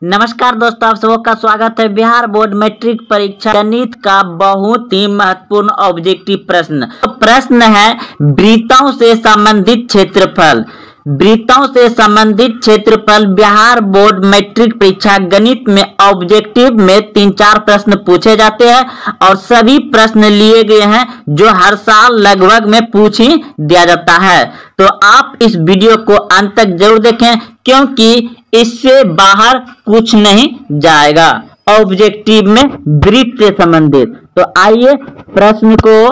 नमस्कार दोस्तों, आप सबका स्वागत है। बिहार बोर्ड मैट्रिक परीक्षा गणित का बहुत ही महत्वपूर्ण ऑब्जेक्टिव प्रश्न। तो प्रश्न है वृत्तों से संबंधित क्षेत्रफल। वृत्तों से संबंधित क्षेत्रफल बिहार बोर्ड मैट्रिक परीक्षा गणित में ऑब्जेक्टिव में 3-4 प्रश्न पूछे जाते हैं और सभी प्रश्न लिए गए हैं जो हर साल लगभग में पूछ ही दिया जाता है। तो आप इस वीडियो को अंत तक जरूर देखें क्योंकि इससे बाहर कुछ नहीं जाएगा ऑब्जेक्टिव में वृत्त से संबंधित। तो आइए प्रश्न को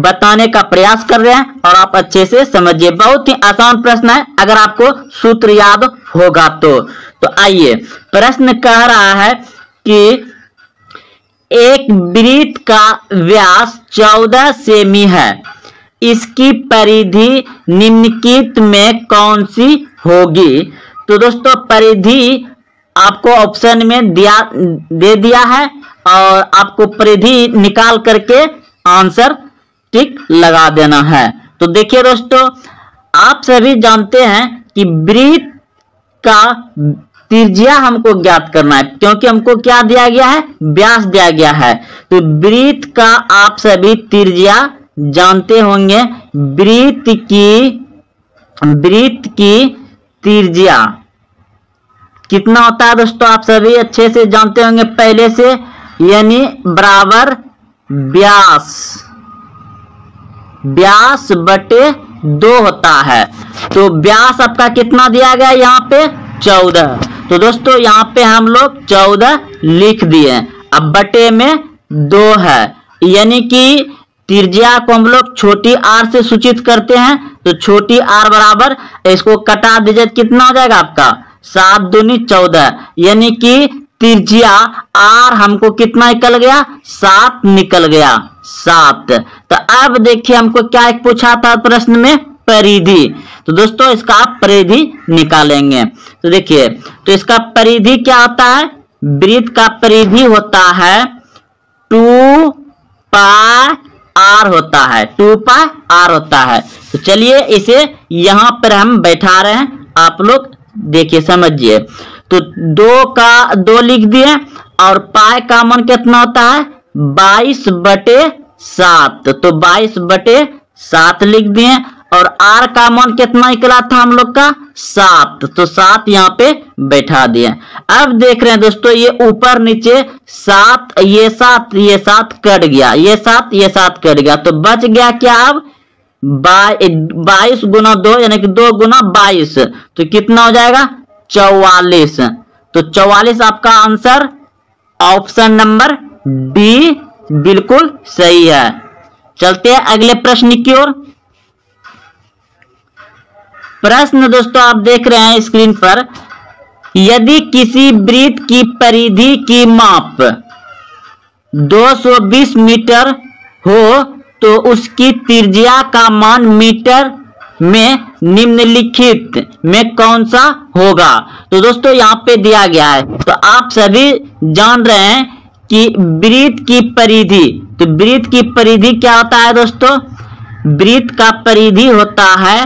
बताने का प्रयास कर रहे हैं और आप अच्छे से समझिए। बहुत ही आसान प्रश्न है अगर आपको सूत्र याद होगा तो आइए प्रश्न कह रहा है कि एक वृत्त का व्यास 14 सेमी है, इसकी परिधि निम्नलिखित में कौन सी होगी। तो दोस्तों परिधि आपको ऑप्शन में दे दिया है और आपको परिधि निकाल करके आंसर टिक लगा देना है। तो देखिए दोस्तों, आप सभी जानते हैं कि वृत्त का त्रिज्या हमको ज्ञात करना है क्योंकि हमको क्या दिया गया है, व्यास दिया गया है। तो वृत्त का आप सभी त्रिज्या जानते होंगे। वृत्त की त्रिज्या कितना होता है दोस्तों, आप सभी अच्छे से जानते होंगे पहले से, यानी बराबर व्यास बटे 2 होता है। तो व्यास आपका कितना दिया गया यहाँ पे 14। तो दोस्तों यहाँ पे हम लोग 14 लिख दिए। अब बटे में 2 है, यानी कि त्रिज्या को हम लोग छोटी आर से सूचित करते हैं। तो छोटी आर बराबर, इसको कटा दीजिए, कितना हो जाएगा आपका 7 दूनी 14, यानी कि त्रिज्या आर हमको कितना निकल गया, 7 निकल गया, 7। तो अब देखिए हमको क्या एक पूछा था प्रश्न में, परिधि। तो दोस्तों इसका आप परिधि निकालेंगे। तो देखिए, तो इसका परिधि क्या होता है, वृत्त का परिधि होता है 2 पाई आर होता है, 2 पाई आर होता है। तो चलिए इसे यहां पर हम बैठा रहे हैं, आप लोग देखिए समझिए। तो 2 का 2 लिख दिए और पाई का मान कितना होता है 22/7। तो 22/7 लिख दिए और आर का मान कितना निकला था हम लोग का 7। तो 7 यहाँ पे बैठा दिए। अब देख रहे हैं दोस्तों, ये ऊपर नीचे 7, ये 7 कट गया, ये 7 कट गया। तो बच गया क्या अब 22 गुना 2 यानी कि 2 गुना 22। तो कितना हो जाएगा 44। तो 44 आपका आंसर ऑप्शन नंबर डी बिल्कुल सही है। चलते हैं अगले प्रश्न की ओर। प्रश्न दोस्तों आप देख रहे हैं स्क्रीन पर, यदि किसी वृत्त की परिधि की माप 220 मीटर हो तो उसकी त्रिज्या का मान मीटर में निम्नलिखित में कौन सा होगा। तो दोस्तों यहाँ पे दिया गया है, तो आप सभी जान रहे हैं कि वृत्त की परिधि, तो वृत्त की परिधि क्या होता है दोस्तों, वृत्त का परिधि होता है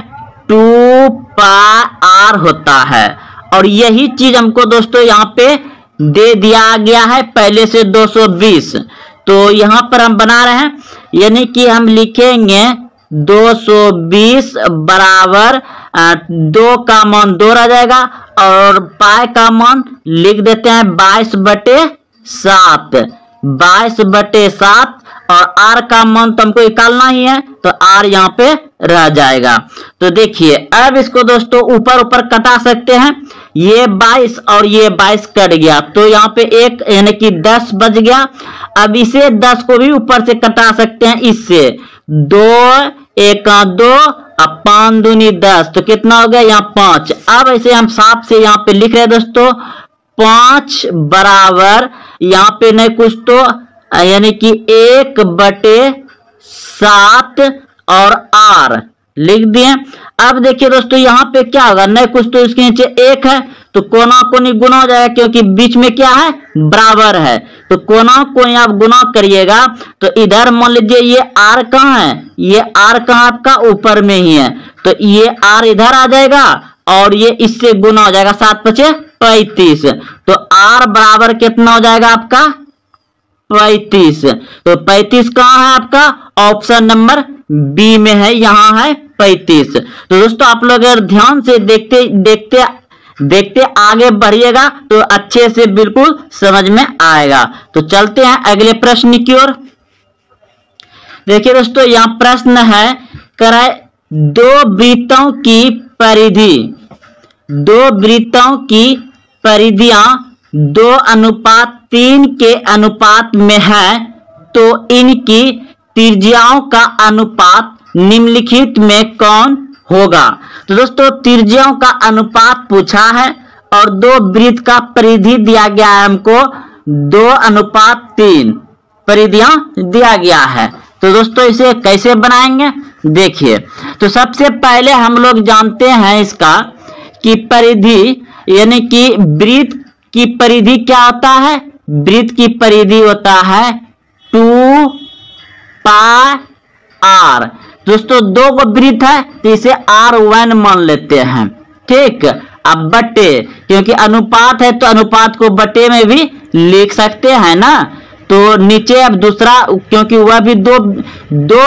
2 पाई आर होता है। और यही चीज हमको दोस्तों यहाँ पे दे दिया गया है पहले से 220। तो यहाँ पर हम बना रहे हैं, यानी कि हम लिखेंगे 220 बराबर 2 का मान 2 रह जाएगा और पाई का मान लिख देते हैं 22/7, 22/7। और आर का मान तो हमको निकालना ही है, तो आर यहाँ पे रह जाएगा। तो देखिए अब इसको दोस्तों ऊपर ऊपर कटा सकते हैं, ये 22 और ये 22 कट गया, तो यहाँ पे 1 यानी कि 10 बच गया। अब इसे 10 को भी ऊपर से कटा सकते हैं, इससे 2 1 2 अब 5 दूनी 10, तो कितना हो गया यहाँ 5। अब ऐसे हम 7 से यहाँ पे लिख रहे हैं दोस्तों, 5 बराबर यहाँ पे नहीं कुछ तो यानी कि 1/7 और आर लिख दिए। अब देखिए दोस्तों यहाँ पे क्या होगा, नहीं कुछ तो इसके नीचे 1 है, तो कोना कोनी गुना हो जाएगा क्योंकि बीच में क्या है बराबर है। तो कोना कोनी आप गुना करिएगा, तो इधर मान लीजिए ये आर कहाँ है, ये आर कहाँ आपका ऊपर में ही है, तो ये आर इधर आ जाएगा और ये इससे गुना हो जाएगा, 7 पचे 35। तो R बराबर कितना हो जाएगा आपका 35। तो 35 कहाँ है आपका, ऑप्शन नंबर बी में है, यहां है 35। तो दोस्तों आप लोग अगर ध्यान से देखते आगे बढ़िएगा तो अच्छे से बिल्कुल समझ में आएगा। तो चलते हैं अगले प्रश्न की ओर। देखिए दोस्तों यहाँ प्रश्न है, कराए दो वृत्तों की परिधियां 2:3 के अनुपात में है, तो इनकी त्रिज्याओं का अनुपात निम्नलिखित में कौन होगा। तो दोस्तों त्रिज्याओं का अनुपात पूछा है और दो वृत्त का परिधि दिया गया है, हमको 2:3 परिधियां दिया गया है। तो दोस्तों इसे कैसे बनाएंगे, देखिए। तो सबसे पहले हम लोग जानते हैं इसका कि परिधि यानी कि वृत्त की परिधि क्या होता है, वृत्त की परिधि होता है 2 पाई r। दोस्तों दो को वृत्त है तो इसे R1 मान लेते हैं, ठीक। अब बटे, क्योंकि अनुपात है तो अनुपात को बटे में भी लिख सकते हैं ना। तो नीचे अब दूसरा, क्योंकि वह भी दो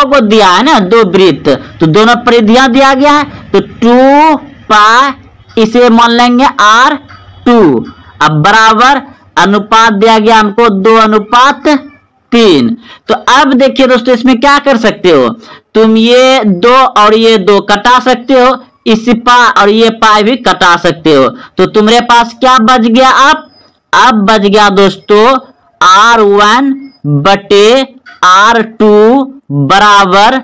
को दिया है ना, दो वृत्त, तो दोनों परिधियां दिया गया है, तो 2 पाई इसे मान लेंगे R2। अब बराबर अनुपात दिया गया हमको 2:3। तो अब देखिए दोस्तों इसमें क्या कर सकते हो, तुम ये 2 और ये 2 कटा सकते हो, इस पा और ये पाई भी कटा सकते हो। तो तुम्हारे पास क्या बच गया, अब बच गया दोस्तों R1 बटे R2 बराबर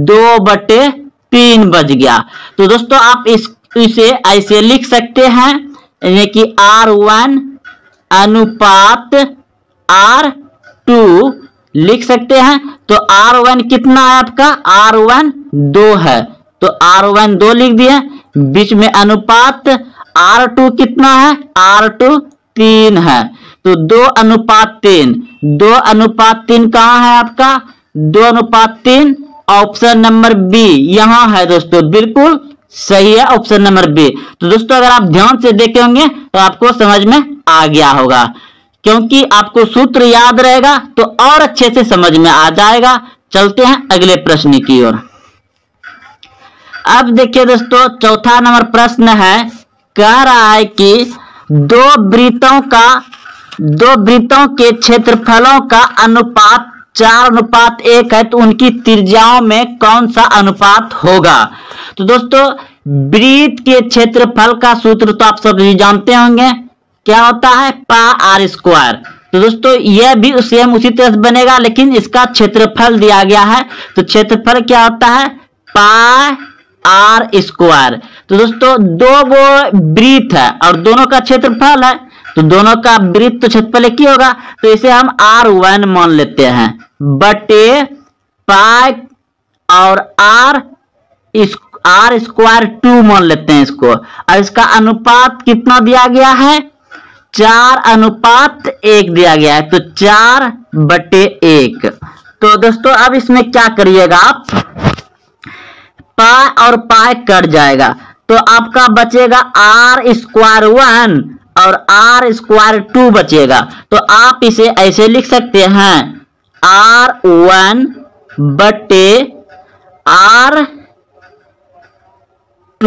2/3 बच गया। तो दोस्तों आप इसे ऐसे लिख सकते हैं, यानी कि R1 अनुपात R2 लिख सकते हैं। तो R1 कितना है आपका, R1 2 है, तो R1 2 लिख दिए, बीच में अनुपात R2 कितना है, R2 3 है, तो 2:3। 2:3 कहाँ है आपका, 2:3 ऑप्शन नंबर बी यहां है दोस्तों, बिल्कुल सही है ऑप्शन नंबर बी। तो दोस्तों अगर आप ध्यान से देखे होंगे तो आपको समझ में आ गया होगा, क्योंकि आपको सूत्र याद रहेगा तो और अच्छे से समझ में आ जाएगा। चलते हैं अगले प्रश्न की ओर। अब देखिए दोस्तों चौथा नंबर प्रश्न है, कह रहा है कि दो वृत्तों के क्षेत्रफलों का अनुपात 4:1 है, तो उनकी त्रिज्याओं में कौन सा अनुपात होगा। तो दोस्तों वृत्त के क्षेत्रफल का सूत्र तो आप सभी जानते होंगे, क्या होता है, पाई r²। तो दोस्तों यह भी सेम उसी तरह से बनेगा, लेकिन इसका क्षेत्रफल दिया गया है, तो क्षेत्रफल क्या होता है, पाई r²। तो दोस्तों दो गो वृत्त है और दोनों का क्षेत्रफल है, तो दोनों का वृत्त तो क्षेत्रफल एक ही होगा, तो इसे हम R1 मान लेते हैं बटे पाई और R² 2 मान लेते हैं इसको। और इसका अनुपात कितना दिया गया है, 4:1 दिया गया है, तो 4/1। तो दोस्तों अब इसमें क्या करिएगा आप, पाई और पाई कट जाएगा, तो आपका बचेगा R² 1 और R² 2 बचेगा। तो आप इसे ऐसे लिख सकते हैं, R1 बटे R2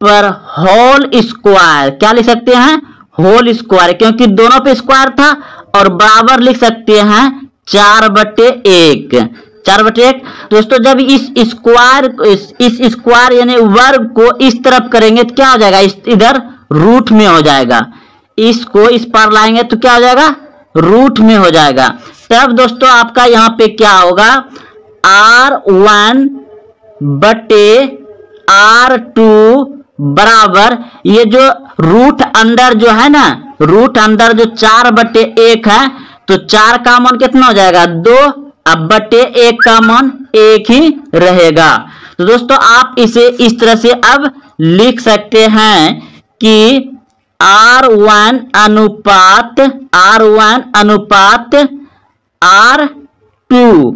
पर होल स्क्वायर, क्या लिख सकते हैं, होल स्क्वायर, क्योंकि दोनों पे स्क्वायर था, और बराबर लिख सकते हैं 4/1। 4/1 दोस्तों जब इस स्क्वायर यानी वर्ग को इस तरफ करेंगे तो क्या हो जाएगा, इधर रूट में हो जाएगा, इसको इस पार लाएंगे तो क्या हो जाएगा, रूट में हो जाएगा। तब दोस्तों आपका यहाँ पे क्या होगा, R1 बटे R2 बराबर, ये जो रूट अंदर जो है ना, रूट अंदर जो 4/1 है, तो 4 का मान कितना हो जाएगा, 2, अब बटे 1 का मान 1 ही रहेगा। तो दोस्तों आप इसे इस तरह से अब लिख सकते हैं कि R1 अनुपात R2,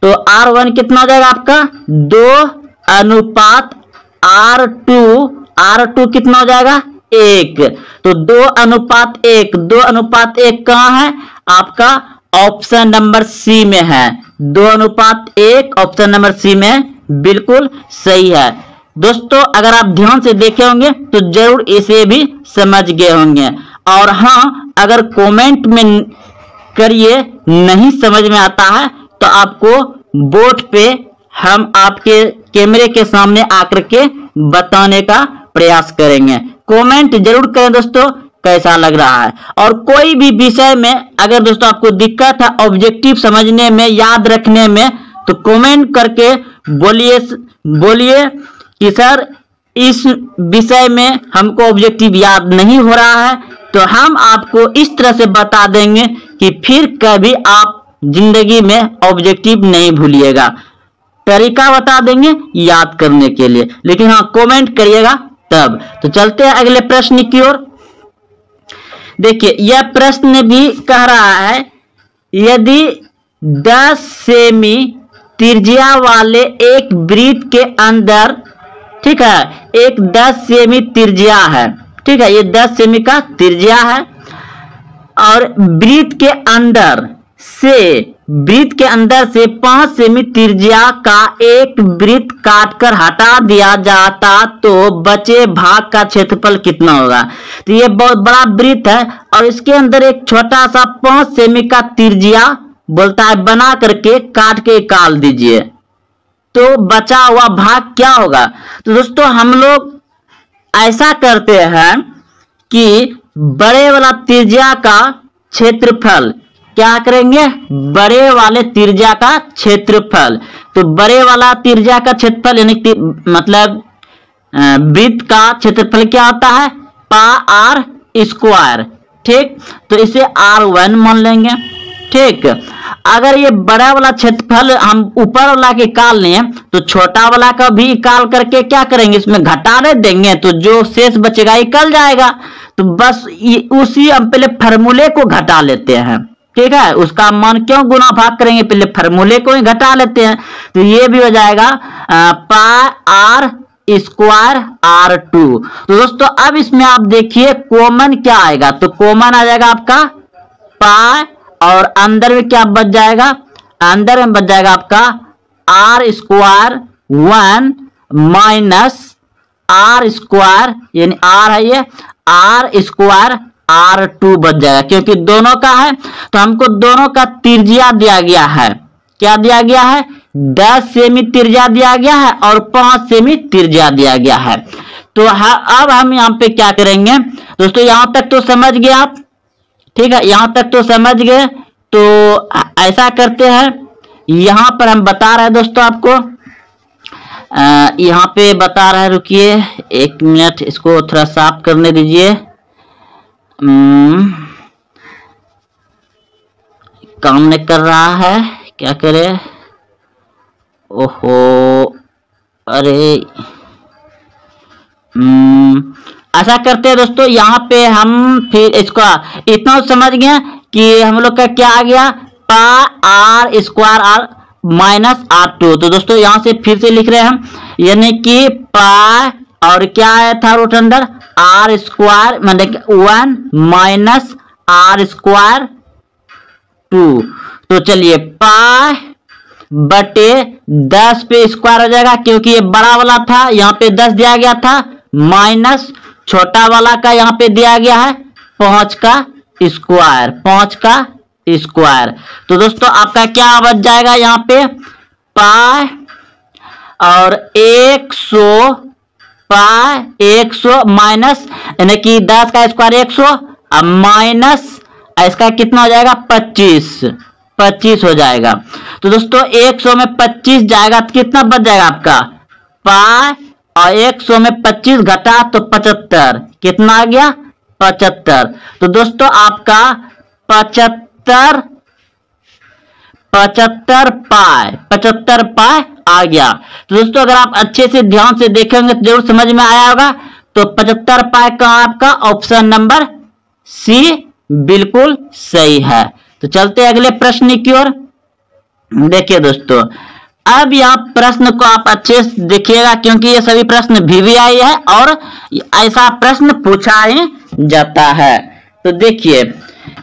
तो R1 कितना हो जाएगा आपका, 2:R2 R2 कितना हो जाएगा 1। तो 2:1, 2:1 कहाँ है आपका ऑप्शन नंबर सी में है। 2:1 ऑप्शन नंबर सी में बिल्कुल सही है। दोस्तों अगर आप ध्यान से देखे होंगे तो जरूर इसे भी समझ गए होंगे। और हाँ, अगर कमेंट में करिए नहीं समझ में आता है तो आपको बोर्ड पे हम आपके कैमरे के सामने आकर के बताने का प्रयास करेंगे। कमेंट जरूर करें दोस्तों कैसा लग रहा है। और कोई भी विषय में अगर दोस्तों आपको दिक्कत है ऑब्जेक्टिव समझने में, याद रखने में, तो कमेंट करके बोलिए कि सर इस विषय में हमको ऑब्जेक्टिव याद नहीं हो रहा है, तो हम आपको इस तरह से बता देंगे कि फिर कभी आप जिंदगी में ऑब्जेक्टिव नहीं भूलिएगा। तरीका बता देंगे याद करने के लिए, लेकिन हाँ कमेंट करिएगा तब। तो चलते हैं अगले प्रश्न की ओर। देखिए यह प्रश्न भी कह रहा है यदि 10 सेमी त्रिज्या वाले एक वृत्त के अंदर, ठीक है, एक 10 सेमी त्रिज्या है, ठीक है, ये 10 सेमी का त्रिज्या है, और वृत्त के अंदर से 5 सेमी त्रिज्या का एक वृत्त काटकर हटा दिया जाता तो बचे भाग का क्षेत्रफल कितना होगा। तो ये बहुत बड़ा वृत्त है और इसके अंदर एक छोटा सा 5 सेमी का त्रिज्या बोलता है बना करके काट के निकाल दीजिए, तो बचा हुआ भाग क्या होगा। तो दोस्तों हम लोग ऐसा करते हैं कि बड़े वाला त्रिज्या का क्षेत्रफल क्या करेंगे, बड़े वाले त्रिज्या का क्षेत्रफल। तो बड़े वाला त्रिज्या का क्षेत्रफल यानी मतलब वृत्त का क्षेत्रफल क्या होता है, πr², ठीक। तो इसे r1 मान लेंगे, ठीक। अगर ये बड़ा वाला क्षेत्रफल हम ऊपर वाला के निकाल लें तो छोटा वाला का भी निकाल करके क्या करेंगे, इसमें घटाने देंगे तो जो शेष बचेगा निकल जाएगा। तो बस उसी हम पहले फार्मूले को घटा लेते हैं, ठीक है, उसका मान क्यों गुना भाग करेंगे, पहले फार्मूले को ही घटा लेते हैं। तो ये भी हो जाएगा πr²R2। तो दोस्तों अब इसमें आप देखिए कॉमन क्या आएगा, तो कॉमन आ जाएगा आपका पाई, और अंदर में क्या बच जाएगा, अंदर में बच जाएगा आपका r²1 माइनस r² यानी r है ये r²R2 बच जाएगा, क्योंकि दोनों का है। तो हमको दोनों का त्रिज्या दिया गया है, क्या दिया गया है, 10 सेमी त्रिज्या दिया गया है और 5 सेमी त्रिज्या दिया गया है। तो अब हम यहाँ पे क्या करेंगे दोस्तों, यहाँ तक तो समझ गए आप, ठीक है, यहाँ तक तो समझ गए। तो ऐसा करते हैं, यहाँ पर हम बता रहे हैं दोस्तों आपको, यहाँ पे बता रहे हैं, रुकिए 1 मिनट, इसको थोड़ा साफ करने दीजिए। काम नहीं कर रहा है, क्या करे, ओहो, अरे ऐसा करते हैं दोस्तों, यहाँ पे हम फिर इसको इतना समझ गए कि हम लोग का क्या आ गया, πr² माइनस R2। तो दोस्तों यहाँ से फिर से लिख रहे हैं हम, यानी कि पाई और क्या आया था रूट अंदर r² मतलब 1 माइनस r²2। तो चलिए पाई बटे 10 पे स्क्वायर हो जाएगा, क्योंकि ये बड़ा वाला था यहाँ पे 10 दिया गया था, माइनस छोटा वाला का यहाँ पे दिया गया है 5 का स्क्वायर। तो दोस्तों आपका क्या बच जाएगा यहाँ पे, पाई और 100 माइनस यानी कि 10 का स्क्वायर 100 और माइनस इसका कितना हो जाएगा, 25 हो जाएगा। तो दोस्तों 100 में 25 जाएगा तो कितना बच जाएगा आपका, पाई और 100 में 25 घटा तो 75, कितना आ गया 75। तो दोस्तों आपका 75 पाई आ गया। तो दोस्तों अगर आप अच्छे से ध्यान से देखेंगे तो जरूर समझ में आया होगा। तो 75 पाई का आपका ऑप्शन नंबर सी बिल्कुल सही है। तो चलते अगले प्रश्न की ओर। देखिए दोस्तों अब यहाँ प्रश्न को आप अच्छे से देखिएगा, क्योंकि ये सभी प्रश्न VVI है और ऐसा प्रश्न पूछा ही जाता है। तो देखिए,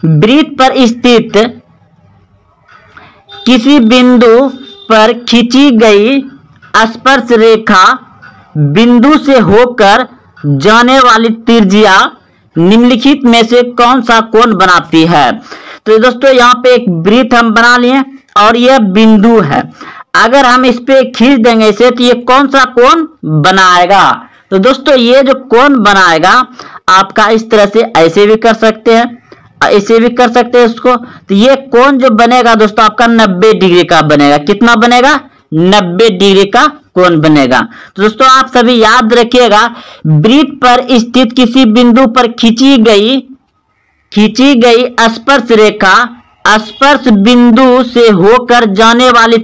वृत्त पर स्थित किसी बिंदु पर खींची गई स्पर्श रेखा बिंदु से होकर जाने वाली त्रिज्या निम्नलिखित में से कौन सा कोण बनाती है। तो दोस्तों यहाँ पे एक वृत्त हम बना लिए और यह बिंदु है। अगर हम इस पे खींच देंगे इसे तो ये कौन सा कोण बनाएगा। तो दोस्तों ये जो कोण बनाएगा आपका इस तरह से ऐसे भी कर सकते हैं, ऐसे भी कर सकते हैं इसको। तो ये कोण जो बनेगा दोस्तों आपका 90 डिग्री का बनेगा। कितना बनेगा? 90 डिग्री का कोण बनेगा। तो दोस्तों आप सभी याद रखिएगा, वृत्त पर स्थित किसी बिंदु पर खींची गई स्पर्श रेखा स्पर्श बिंदु से होकर जाने वाली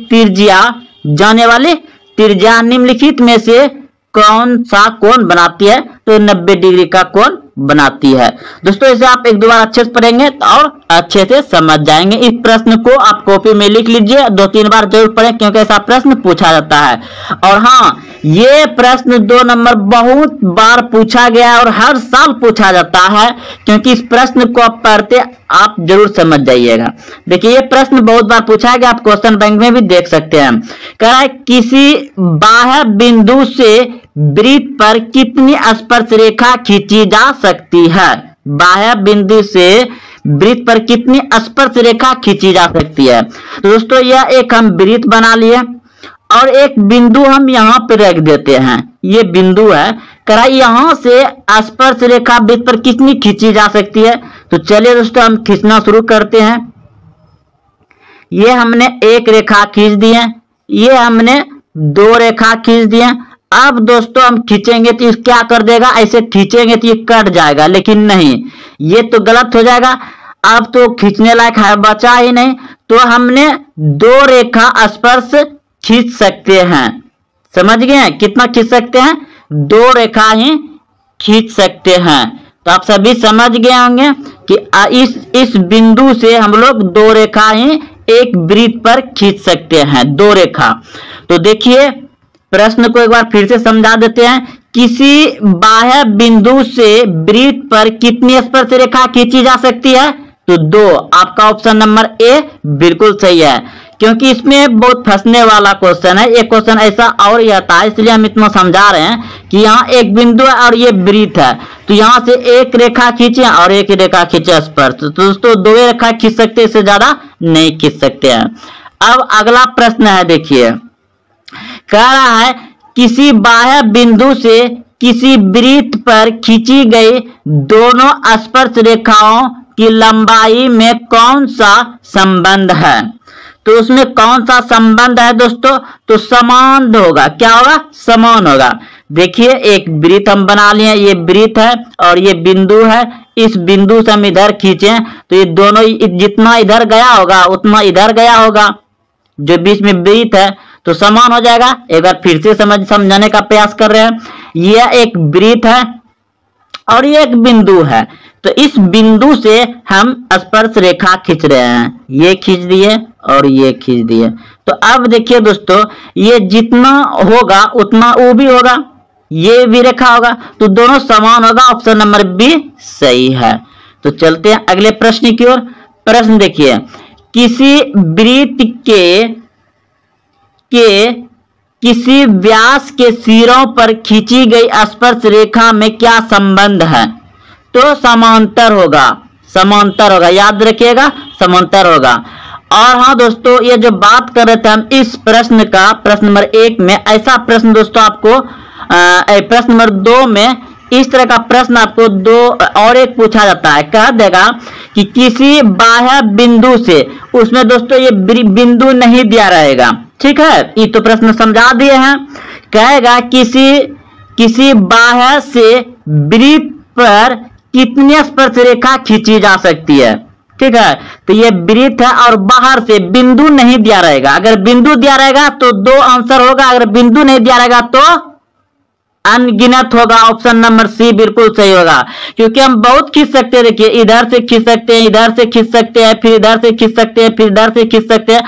त्रिज्या निम्नलिखित में से कौन सा कोण बनाती है। तो 90 डिग्री का कोण बनाती है। दोस्तों इसे आप एक दो बार अच्छे से पढ़ेंगे और अच्छे से समझ जाएंगे। इस प्रश्न को आप कॉपी में लिख लीजिए, 2-3 बार जरूर पढ़ें, क्योंकि ऐसा प्रश्न पूछा जाता है। और हाँ, ये प्रश्न 2 नंबर बहुत बार पूछा गया है और हर साल पूछा जाता है, क्योंकि इस प्रश्न को आप पढ़ते आप जरूर समझ जाइएगा। देखिए ये प्रश्न बहुत बार पूछा गया, आप क्वेश्चन बैंक में भी देख सकते हैं। कह रहा है किसी बाह्य बिंदु से वृत्त पर कितनी स्पर्श रेखा खींची जा सकती है। बाह्य बिंदु से वृत्त पर कितनी स्पर्श रेखा खींची जा सकती है। तो दोस्तों यह एक हम वृत्त बना लिए और एक बिंदु हम यहाँ पे रख देते हैं। ये बिंदु है, करा यहाँ से स्पर्श रेखा वृत्त पर कितनी खींची जा सकती है। तो चलिए दोस्तों हम खींचना शुरू करते हैं। ये हमने एक रेखा खींच दी है, ये हमने 2 रेखा खींच दिए। अब दोस्तों हम खींचेंगे तो क्या कर देगा, ऐसे खींचेंगे तो ये कट जाएगा, लेकिन नहीं, ये तो गलत हो जाएगा। अब तो खींचने लायक है बचा ही नहीं, तो हमने 2 रेखा स्पर्श खींच सकते हैं। समझ गए? कितना खींच सकते हैं? 2 रेखा ही खींच सकते हैं। तो आप सभी समझ गए होंगे कि इस बिंदु से हम लोग 2 रेखा ही एक वृत्त पर खींच सकते हैं, 2 रेखा। तो देखिए प्रश्न को एक बार फिर से समझा देते हैं। किसी बाह्य बिंदु से वृत्त पर कितनी स्पर्श रेखा खींची जा सकती है। तो 2। आपका ऑप्शन नंबर ए बिल्कुल सही है, क्योंकि इसमें बहुत फंसने वाला क्वेश्चन है। एक क्वेश्चन ऐसा और ही आता है, इसलिए हम इतना समझा रहे हैं कि यहाँ एक बिंदु है और ये वृत्त है, तो यहाँ से एक रेखा खींचे और एक रेखा खींचे स्पर्श। तो दोस्तों 2 रेखा खींच सकते, इससे ज्यादा नहीं खींच सकते हैं। अब अगला प्रश्न है, देखिए कह रहा है किसी बाह्य बिंदु से किसी वृत्त पर खींची गई दोनों स्पर्श रेखाओं की लंबाई में कौन सा संबंध है। तो उसमें कौन सा संबंध है दोस्तों। तो समान होगा। क्या होगा? समान होगा। देखिए एक वृत्त हम बना लिए, ये वृत्त है और ये बिंदु है। इस बिंदु से हम इधर खींचे तो ये दोनों जितना इधर गया होगा उतना इधर गया होगा, जो बीच में वृत्त है, तो समान हो जाएगा। एक बार फिर से समझाने का प्रयास कर रहे हैं। यह एक वृत्त है और ये एक बिंदु है, तो इस बिंदु से हम स्पर्श रेखा खींच रहे हैं। ये खींच दिए और ये खींच दिए। तो अब देखिए दोस्तों, ये जितना होगा उतना वो भी होगा, ये भी रेखा होगा, तो दोनों समान होगा। ऑप्शन नंबर बी सही है। तो चलते हैं अगले प्रश्न की ओर। प्रश्न देखिए, किसी वृत्त के किसी व्यास के सिरों पर खींची गई स्पर्श रेखा में क्या संबंध है। तो समांतर होगा, समांतर होगा, याद रखिएगा समांतर होगा। और हाँ दोस्तों, ये जो बात कर रहे थे हम इस प्रश्न का, प्रश्न नंबर 1 में ऐसा प्रश्न दोस्तों आपको प्रश्न नंबर 2 में इस तरह का प्रश्न आपको 2 और एक पूछा जाता है। कह देगा कि किसी बाह्य बिंदु से, उसमें दोस्तों ये बिंदु नहीं दिया रहेगा, ठीक है, ये तो प्रश्न समझा दिए हैं। कहेगा किसी बाह्य से वृत्त पर कितनी स्पर्श रेखा खींची जा सकती है, ठीक है। तो ये वृत्त है और बाहर से बिंदु नहीं दिया रहेगा। अगर बिंदु दिया रहेगा तो 2 आंसर होगा, अगर बिंदु नहीं दिया रहेगा तो अनगिनत होगा। ऑप्शन नंबर सी बिल्कुल सही होगा, क्योंकि हम बहुत खींच सकते हैं। देखिए इधर से खींच सकते हैं, इधर से खींच सकते हैं, फिर इधर से खींच सकते हैं, फिर इधर से खींच सकते हैं।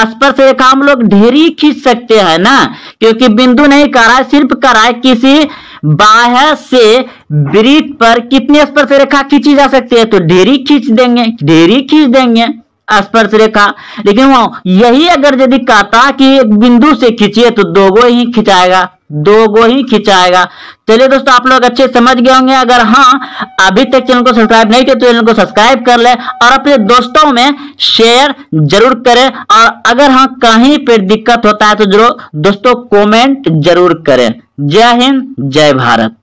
स्पर्श रेखा हम लोग ढेर ही खींच सकते हैं ना, क्योंकि बिंदु नहीं कर रहा है, सिर्फ कर रहा है किसी बाह्य से वृत्त पर कितनी स्पर्श रेखा खींची जा सकती है, तो ढेर ही खींच देंगे, ढेर ही खींच देंगे स्पर्श रेखा। लेकिन वो यही अगर यदि कहता कि एक बिंदु से खींचिए तो दो गो ही खिंचाएगा, दो गो ही खिंचाएगा। चलिए दोस्तों, आप लोग अच्छे समझ गए होंगे। अगर हाँ अभी तक चैनल को सब्सक्राइब नहीं किया तो चैनल को सब्सक्राइब कर ले और अपने दोस्तों में शेयर जरूर करें। और अगर हाँ कहीं पे दिक्कत होता है तो जरूर दोस्तों कमेंट जरूर करें। जय हिंद, जय भारत।